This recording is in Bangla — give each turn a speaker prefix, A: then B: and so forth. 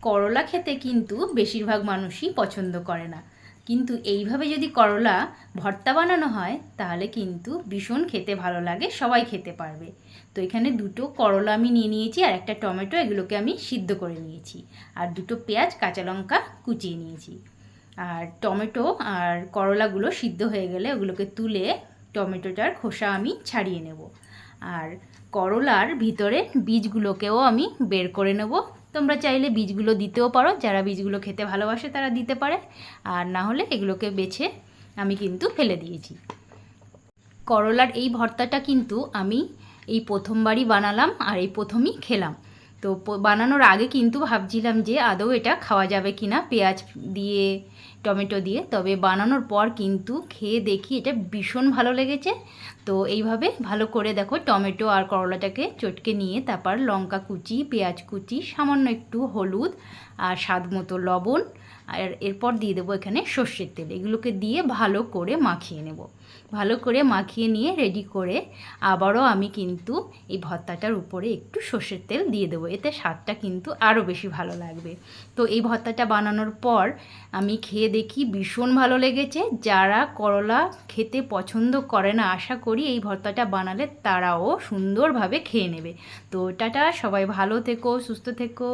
A: করলা খেতে কিন্তু বেশিরভাগ মানুষই পছন্দ করে না, কিন্তু এইভাবে যদি করলা ভর্তা বানানো হয় তাহলে কিন্তু ভীষণ খেতে ভালো লাগে, সবাই খেতে পারবে। তো এখানে দুটো করলা আমি নিয়ে নিয়েছি আর একটা টমেটো, এগুলোকে আমি সিদ্ধ করে নিয়েছি। আর দুটো পেঁয়াজ কাঁচা লঙ্কা কুচিয়ে নিয়েছি। আর টমেটো আর করলাগুলো সিদ্ধ হয়ে গেলে ওগুলোকে তুলে টমেটোটার খোসা আমি ছাড়িয়ে নেব। আর করলার ভিতরে বীজগুলোকেও আমি বের করে নেব। তোমরা চাইলে বীজগুলো দিতেও পারো, যারা বীজগুলো খেতে ভালোবাসে তারা দিতে পারে, আর না হলে এগুলোকে বেছে আমি কিন্তু ফেলে দিয়েছি। করলার এই ভর্তাটা কিন্তু আমি এই প্রথমবারই বানালাম আর এই প্রথমই খেলাম। তো বানানোর আগে কিন্তু ভাবছিলাম যে আদৌ এটা খাওয়া যাবে কি না পেঁয়াজ দিয়ে টমেটো দিয়ে, তবে বানানোর পর কিন্তু খেয়ে দেখি এটা ভীষণ ভালো লেগেছে। তো এইভাবে ভালো করে দেখো টমেটো আর করলাটাকে চটকে নিয়ে তারপর লঙ্কা কুচি, পেঁয়াজ কুচি, সামান্য একটু হলুদ আর স্বাদ মতো লবণ, আর এরপর দিয়ে দেবো এখানে সর্ষের তেল, এগুলোকে দিয়ে ভালো করে মাখিয়ে নেব। ভালো করে মাখিয়ে নিয়ে রেডি করে আবারও আমি কিন্তু এই ভর্তাটার উপরে একটু সর্ষের তেল দিয়ে দেবো, এতে স্বাদটা কিন্তু আরও বেশি ভালো লাগবে। তো এই ভর্তাটা বানানোর পর আমি খেয়ে দেখি ভীষণ ভালো লেগেছে। যারা করলা খেতে পছন্দ করে না, আশা করি এই ভর্তাটা বানালে তারাও সুন্দরভাবে খেয়ে নেবে। তো টাটা, সবাই ভালো থেকো, সুস্থ থেকো।